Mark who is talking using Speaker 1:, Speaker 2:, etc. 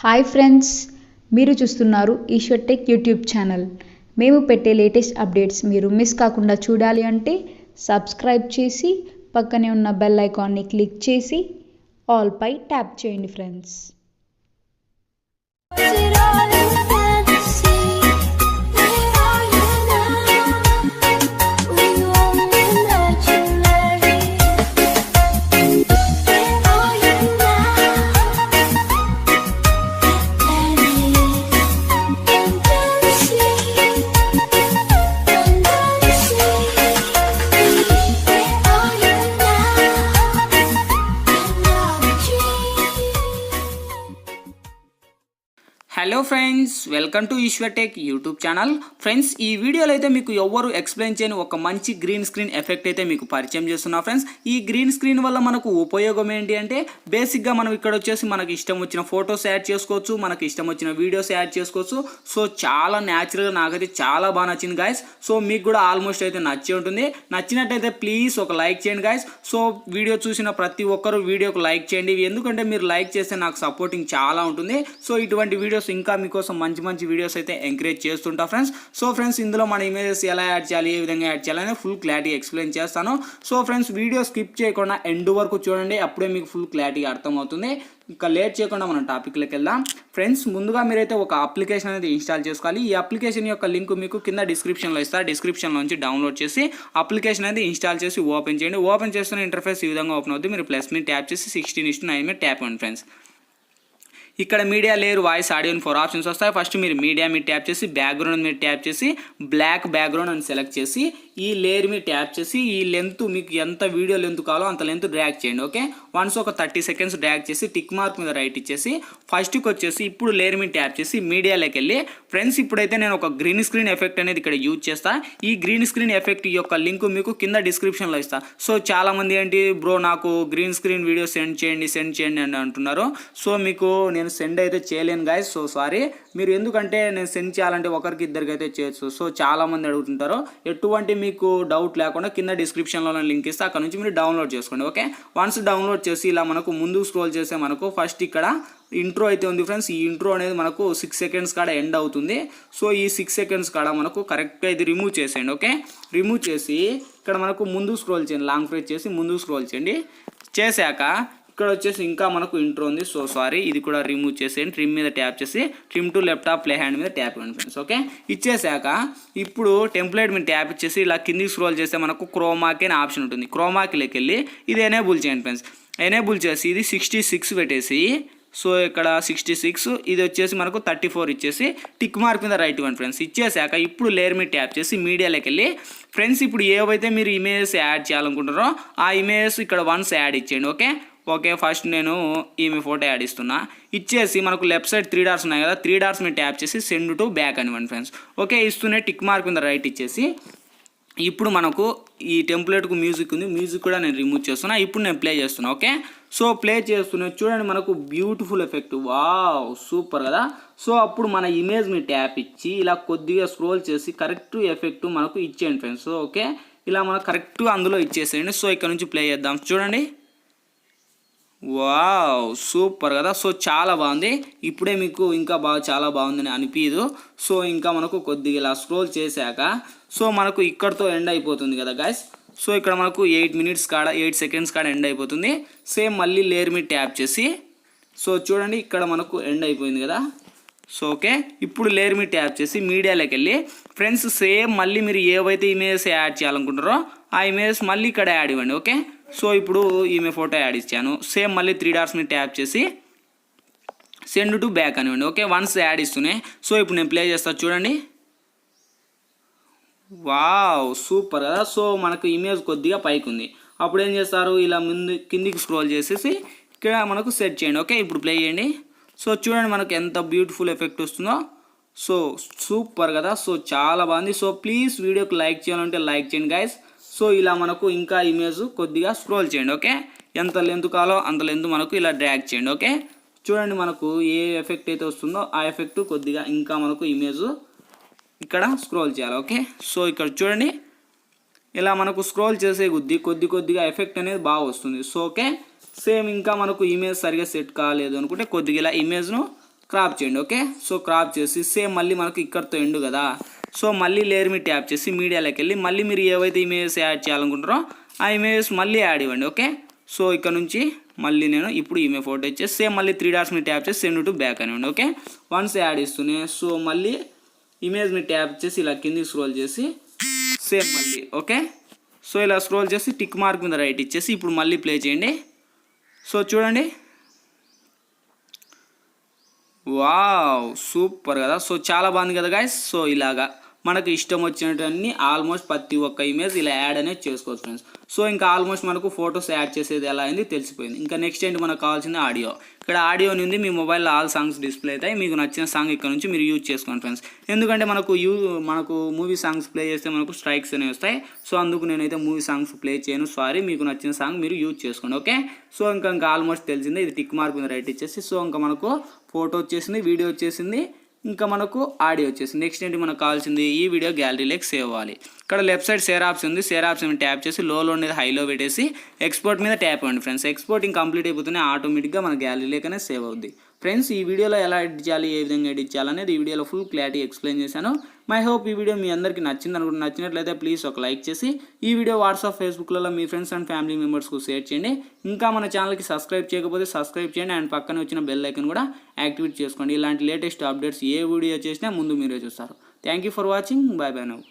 Speaker 1: Hi friends, మీరు చూస్తున్నారు Eshwar tech YouTube channel. మేము పెట్టే లేటెస్ట్ అప్డేట్స్ మీరు మిస్ కాకుండా చూడాలి అంటే సబ్స్క్రైబ్ చేసి పక్కనే ఉన్న బెల్ ఐకాన్ని క్లిక్ చేసి ఆల్ పై ట్యాప్ చేయండి friends.
Speaker 2: Hello friends, welcome to Eshwar tech YouTube channel. Friends, ఈ వీడియోలో అయితే మీకు ఎవ్వరు ఎక్స్ప్లెయిన్ చేయని ఒక మంచి గ్రీన్ స్క్రీన్ ఎఫెక్ట్ అయితే మీకు పరిచయం చేస్తున్నా ఫ్రెండ్స్. ఈ గ్రీన్ స్క్రీన్ వల్ల మనకు ఉపయోగం ఏంటి అంటే బేసిక్గా మనం ఇక్కడ వచ్చేసి మనకి ఇష్టం వచ్చిన ఫొటోస్ యాడ్ చేసుకోవచ్చు, మనకి ఇష్టం వచ్చిన వీడియోస్ యాడ్ చేసుకోవచ్చు. సో చాలా న్యాచురల్గా నాకైతే చాలా బాగా నచ్చింది గాయస్. సో మీకు కూడా ఆల్మోస్ట్ అయితే నచ్చే ఉంటుంది. నచ్చినట్టయితే ప్లీజ్ ఒక లైక్ చేయండి గాయస్. సో వీడియో చూసిన ప్రతి ఒక్కరు వీడియోకి లైక్ చేయండి, ఎందుకంటే మీరు లైక్ చేస్తే నాకు సపోర్టింగ్ చాలా ఉంటుంది. సో ఇటువంటి వీడియోస్ ఇంకా మీకోసం మంచి మంచి వీడియోస్ అయితే ఎంకరేజ్ చేస్తుంటా ఫ్రెండ్స్. సో ఫ్రెండ్స్, ఇందులో మన ఇమేజెస్ ఎలా యాడ్ చేయాలి, ఏ విధంగా యాడ్ చేయాలని ఫుల్ క్లారిటీ ఎక్స్ప్లెయిన్ చేస్తాను. సో ఫ్రెండ్స్, వీడియో స్కిప్ చేయకుండా ఎండ్ వరకు చూడండి, అప్పుడే మీకు ఫుల్ క్లారిటీ అర్థమవుతుంది. ఇంకా లేట్ చేయకుండా మనం టాపిక్లోకి వెళ్దాం. ఫ్రెండ్స్, ముందుగా మీరైతే ఒక అప్లికేషన్ అనేది ఇన్స్టాల్ చేసుకోవాలి. ఈ అప్లికేషన్ యొక్క లింక్ మీకు కింద డిస్క్రిప్షన్లో ఇస్తా. డిస్క్రిప్షన్లో నుంచి డౌన్లోడ్ చేసి అప్లికేషన్ అనేది ఇన్స్టాల్ చేసి ఓపెన్ చేయండి. ఓపెన్ చేస్తున్న ఇంటర్ఫేస్ ఈ విధంగా ఓపెన్ అవుతుంది. మీరు ప్లస్ మీద ట్యాప్ చేసి 16:9 మీద ట్యాప్ అవ్వండి ఫ్రెండ్స్. ఇక్కడ media layer, voice, audio 4 options వస్తాయి. ఫస్ట్ మీరు మీడియా మీద ట్యాప్ చేసి బ్యాక్గ్రౌండ్ మీద ట్యాప్ చేసి బ్లాక్ బ్యాక్గ్రౌండ్ అని సెలెక్ట్ చేసి ఈ లేయర్ మీద ట్యాప్ చేసి ఈ లెంత్ మీకు ఎంత వీడియో లెంత్ కావాలో అంత లెంత్ డ్రాగ్ చేయండి. ఓకే, వన్స్ ఒక 30 సెకండ్స్ డ్రాగ్ చేసి టిక్ మార్క్ మీద రైట్ ఇచ్చేసి ఫస్ట్కి వచ్చేసి ఇప్పుడు లేయర్ మీద ట్యాప్ చేసి మీడియాలోకి వెళ్ళి ఫ్రెండ్స్, ఇప్పుడైతే నేను ఒక గ్రీన్ స్క్రీన్ ఎఫెక్ట్ అనేది ఇక్కడ యూజ్ చేస్తా. ఈ గ్రీన్ స్క్రీన్ ఎఫెక్ట్ యొక్క లింక్ మీకు కింద డిస్క్రిప్షన్లో ఇస్తా. సో చాలామంది ఏంటి బ్రో నాకు గ్రీన్ స్క్రీన్ వీడియో సెండ్ చేయండి అని అంటున్నారు. సో మీకు నేను సెండ్ అయితే చేయలేను గాయస్. So sorry. మీరు ఎందుకంటే నేను సెండ్ చేయాలంటే ఒకరికి ఇద్దరికి అయితే చేయొచ్చు. సో చాలామంది అడుగుతుంటారు. ఎటువంటి మీకు డౌట్ లేకుండా కింద డిస్క్రిప్షన్లో లింక్ ఇస్తే అక్కడ నుంచి మీరు డౌన్లోడ్ చేసుకోండి. ఓకే, వన్స్ డౌన్లోడ్ చేసి ఇలా మనకు ముందు స్క్రోల్ చేస్తే మనకు ఫస్ట్ ఇక్కడ ఇంట్రో అయితే ఉంది ఫ్రెండ్స్. ఈ ఇంట్రో అనేది మనకు 6 సెకండ్స్ కాడ ఎండ్ అవుతుంది. సో ఈ 6 సెకండ్స్ కాడ మనకు కరెక్ట్గా ఇది రిమూవ్ చేసేయండి. ఓకే, రిమూవ్ చేసి ఇక్కడ మనకు ముందు స్క్రోల్ చేయండి, లాంగ్ ప్రెస్ చేసి ముందు స్క్రోల్ చేయండి. చేశాక ఇక్కడ వచ్చేసి ఇంకా మనకు ఇంట్రో ఉంది. సో సారీ, ఇది కూడా రిమూవ్ చేసేయండి. ట్రిమ్ మీద ట్యాప్ చేసి trim to laptop play hand మీద ట్యాప్ ఇవ్వండి ఫ్రెండ్స్. ఓకే, ఇచ్చేసాక ఇప్పుడు టెంప్లెట్ మీద ట్యాప్ ఇచ్చేసి ఇలా కిందికి స్క్రోల్ చేస్తే మనకు క్రోమాకి అనే ఆప్షన్ ఉంటుంది. క్రోమాకిలోకి వెళ్ళి ఇది ఎనేబుల్ చేయండి ఫ్రెండ్స్. ఎనేబుల్ చేసి ఇది 66 పెట్టేసి సో ఇక్కడ 66, ఇది వచ్చేసి మనకు 34 ఇచ్చేసి టిక్ మార్క్ మీద రైట్ ఇవ్వండి ఫ్రెండ్స్. ఇచ్చేసాక ఇప్పుడు లేయర్ మీద ట్యాప్ చేసి మీడియాలోకి వెళ్ళి ఫ్రెండ్స్, ఇప్పుడు ఏవైతే మీరు ఇమేజెస్ యాడ్ చేయాలనుకుంటారో ఆ ఇమేజెస్ ఇక్కడ వన్స్ యాడ్ ఇచ్చేయండి. ఓకే, ఫస్ట్ నేను ఈమె ఫోటో యాడ్ ఇస్తున్నా. ఇచ్చేసి మనకు లెఫ్ట్ సైడ్ 3 డాట్స్ ఉన్నాయి కదా, 3 డాట్స్ మీద ట్యాప్ చేసి సెండ్ టు బ్యాక్ అనివ్వండి ఫ్రెండ్స్. ఓకే, ఇస్తూనే టిక్ మార్క్ మీద రైట్ ఇచ్చేసి ఇప్పుడు మనకు ఈ టెంప్లెట్కు మ్యూజిక్ ఉంది. మ్యూజిక్ కూడా నేను రిమూవ్ చేస్తున్నా. ఇప్పుడు నేను ప్లే చేస్తున్నా. ఓకే, సో ప్లే చేస్తున్నా. చూడండి మనకు బ్యూటిఫుల్ ఎఫెక్ట్. వావ్, సూపర్ కదా. సో అప్పుడు మన ఇమేజ్ మీద ట్యాప్ ఇచ్చి ఇలా కొద్దిగా స్క్రోల్ చేసి కరెక్ట్ ఎఫెక్ట్ మనకు ఇచ్చేయండి ఫ్రెండ్స్. ఓకే, ఇలా మనకు కరెక్ట్గా అందులో ఇచ్చేసేయండి. సో ఇక్కడ నుంచి ప్లే చేద్దాం. చూడండి, వావ్, సూపర్ కదా. సో చాలా బాగుంది. ఇప్పుడే మీకు ఇంకా చాలా బాగుందని అనిపించదు. సో ఇంకా మనకు కొద్దిగా ఇలా స్క్రోల్ చేశాక సో మనకు ఇక్కడతో ఎండ్ అయిపోతుంది కదా గాయస్. సో ఇక్కడ మనకు 8 సెకండ్స్ కాడ ఎండ్ అయిపోతుంది. సేమ్ మళ్ళీ లేయర్ మీద ట్యాప్ చేసి సో చూడండి ఇక్కడ మనకు ఎండ్ అయిపోయింది కదా. సో ఓకే, ఇప్పుడు లేయర్ మీద ట్యాప్ చేసి మీడియాలోకి వెళ్ళి ఫ్రెండ్స్ సేమ్ మళ్ళీ మీరు ఏవైతే ఇమేజెస్ యాడ్ చేయాలనుకుంటారో ఆ ఇమేజెస్ మళ్ళీ ఇక్కడ యాడ్ ఇవ్వండి. ఓకే, సో ఇప్పుడు ఈమె ఫోటో యాడ్ ఇచ్చాను. సేమ్ మళ్ళీ 3 డాట్స్ మీద ట్యాప్ చేసి సెండ్ టు బ్యాక్ అనివ్వండి. ఓకే, వన్స్ యాడ్ ఇస్తున్నాయి. సో ఇప్పుడు నేను ప్లే చేస్తాను. చూడండి, వావ్, సూపర్ కదా. సో మనకు ఇమేజ్ కొద్దిగా పైకి ఉంది. అప్పుడు ఏం చేస్తారు, ఇలా ముందు కిందికి స్క్రోల్ చేసేసి ఇక్కడ మనకు సెట్ చేయండి. ఓకే, ఇప్పుడు ప్లే చేయండి. సో చూడండి మనకు ఎంత బ్యూటిఫుల్ ఎఫెక్ట్ వస్తుందో. సో సూపర్ కదా. సో చాలా బాగుంది. సో ప్లీజ్ వీడియోకి లైక్ చేయాలంటే లైక్ చేయండి గైస్. సో ఇలా మనకు ఇంకా ఇమేజ్ కొద్దిగా స్క్రోల్ చేయండి. ఓకే, ఎంత లెంత్ కావాలో అంత లెంత్ మనకు ఇలా డ్రాగ్ చేయండి. ఓకే, చూడండి మనకు ఏ ఎఫెక్ట్ అయితే వస్తుందో ఆ ఎఫెక్ట్ కొద్దిగా ఇంకా మనకు ఇమేజ్ ఇక్కడ స్క్రోల్ చేయాలి. ఓకే, సో ఇక్కడ చూడండి ఇలా మనకు స్క్రోల్ చేసే కొద్దిగా ఎఫెక్ట్ అనేది బాగా వస్తుంది. సో ఓకే, సేమ్ ఇంకా మనకు ఇమేజ్ సరిగా సెట్ కాలేదు అనుకుంటే కొద్దిగా ఇలా ఇమేజ్ను క్రాప్ చేయండి. ఓకే, సో క్రాప్ చేసి సేమ్ మళ్ళీ మనకు ఇక్కడితో ఎండు కదా, సో మళ్ళీ లేయర్ మీద ట్యాప్ చేసి మీడియాలోకి వెళ్ళి మళ్ళీ మీరు ఏవైతే ఇమేజెస్ యాడ్ చేయాలనుకుంటారో ఆ ఇమేజెస్ మళ్ళీ యాడ్ ఇవ్వండి. ఓకే, సో ఇక్కడ నుంచి మళ్ళీ నేను ఇప్పుడు ఈమె ఫోటో ఇచ్చేసి సేమ్ మళ్ళీ 3 డాట్స్ మీద ట్యాప్ చేసి సెండ్ టు బ్యాక్ అనివ్వండి. ఓకే, వన్స్ యాడ్ ఇస్తూనే సో మళ్ళీ ఇమేజ్ మీద ట్యాప్ చేసి ఇలా కిందికి స్క్రోల్ చేసి సేమ్ మళ్ళీ ఓకే, సో ఇలా స్క్రోల్ చేసి టిక్ మార్క్ మీద రైట్ ఇచ్చేసి ఇప్పుడు మళ్ళీ ప్లే చేయండి. సో చూడండి, వావ్ సూపర్ కదా. సో చాలా బాగుంది కదా గైస్. సో ఇలాగా మనకు ఇష్టం వచ్చినట్టు ఆల్మోస్ట్ ప్రతి ఒక్క ఇమేజ్ ఇలా యాడ్ అనేది చేసుకోవచ్చు ఫ్రెండ్స్. సో ఇంకా ఆల్మోస్ట్ మనకు ఫొటోస్ యాడ్ చేసేది ఎలా అయింది తెలిసిపోయింది. ఇంకా నెక్స్ట్ ఏంటి మనకు కావాల్సింది ఆడియో. ఇక్కడ ఆడియో ఉంది, మీ మొబైల్లో ఆల్ సాంగ్స్ డిస్ప్లే అవుతాయి. మీకు నచ్చిన సాంగ్ ఇక్కడ నుంచి మీరు యూజ్ చేసుకోండి ఫ్రెండ్స్. ఎందుకంటే మనకు మూవీ సాంగ్స్ ప్లే చేస్తే మనకు స్ట్రైక్స్ అనేవి వస్తాయి. సో అందుకు నేనైతే మూవీ సాంగ్స్ ప్లే చేయను, సారీ. మీకు నచ్చిన సాంగ్ మీరు యూజ్ చేసుకోండి. ఓకే, సో ఇంకా ఆల్మోస్ట్ తెలిసిందే. ఇది టిక్ మార్క్ మీద రైట్ ఇచ్చేసి సో ఇంకా మనకు ఫోటో వచ్చేసింది, వీడియో వచ్చేసింది, ఇంకా మనకు ఆడియో వచ్చేసింది. నెక్స్ట్ ఏంటి మనకు కావాల్సింది, ఈ వీడియో గ్యాలరీలోకి సేవ్ అవ్వాలి. ఇక్కడ లెఫ్ట్ సైడ్ షేర్ ఆప్షన్ ఉంది, షేర్ ఆప్షన్ ట్యాప్ చేసి లోలో ఉండేది హైలో పెట్టేసి ఎక్స్పోర్ట్ మీద ట్యాప్ అవ్వండి ఫ్రెండ్స్. ఎక్స్పోర్టింగ్ కంప్లీట్ అయిపోతూనే ఆటోమేటిక్గా మన గ్యాలరీలోకనే సేవ్ అవుద్ది ఫ్రెండ్స్. ఈ వీడియోలో ఎలా ఎడిట్ చేయాలి, ఏ విధంగా ఎడిట్ చేయాలనేది ఈ వీడియోలో ఫుల్ క్లారిటీ ఎక్స్ప్లెయిన్ చేశాను. మై హోప్ ఈ వీడియో మీ అందరికీ నచ్చింది అనుకుంటే, నచ్చినట్లయితే ప్లీజ్ ఒక లైక్ చేసి ఈ వీడియో వాట్సాప్, ఫేస్బుక్లలో మీ ఫ్రెండ్స్ అండ్ ఫ్యామిలీ మెంబర్స్కు షేర్ చేయండి. ఇంకా మన ఛానల్కి సబ్స్క్రైబ్ చేయకపోతే సబ్స్క్రైబ్ చేయండి అండ్ పక్కన వచ్చిన బెల్ ఐకాన్ కూడా యాక్టివేట్ చేసుకోండి. ఇలాంటి లేటెస్ట్ అప్డేట్స్ ఏ వీడియో చేసినా ముందు మీరే చూస్తారు. Thank you for watching. By by now.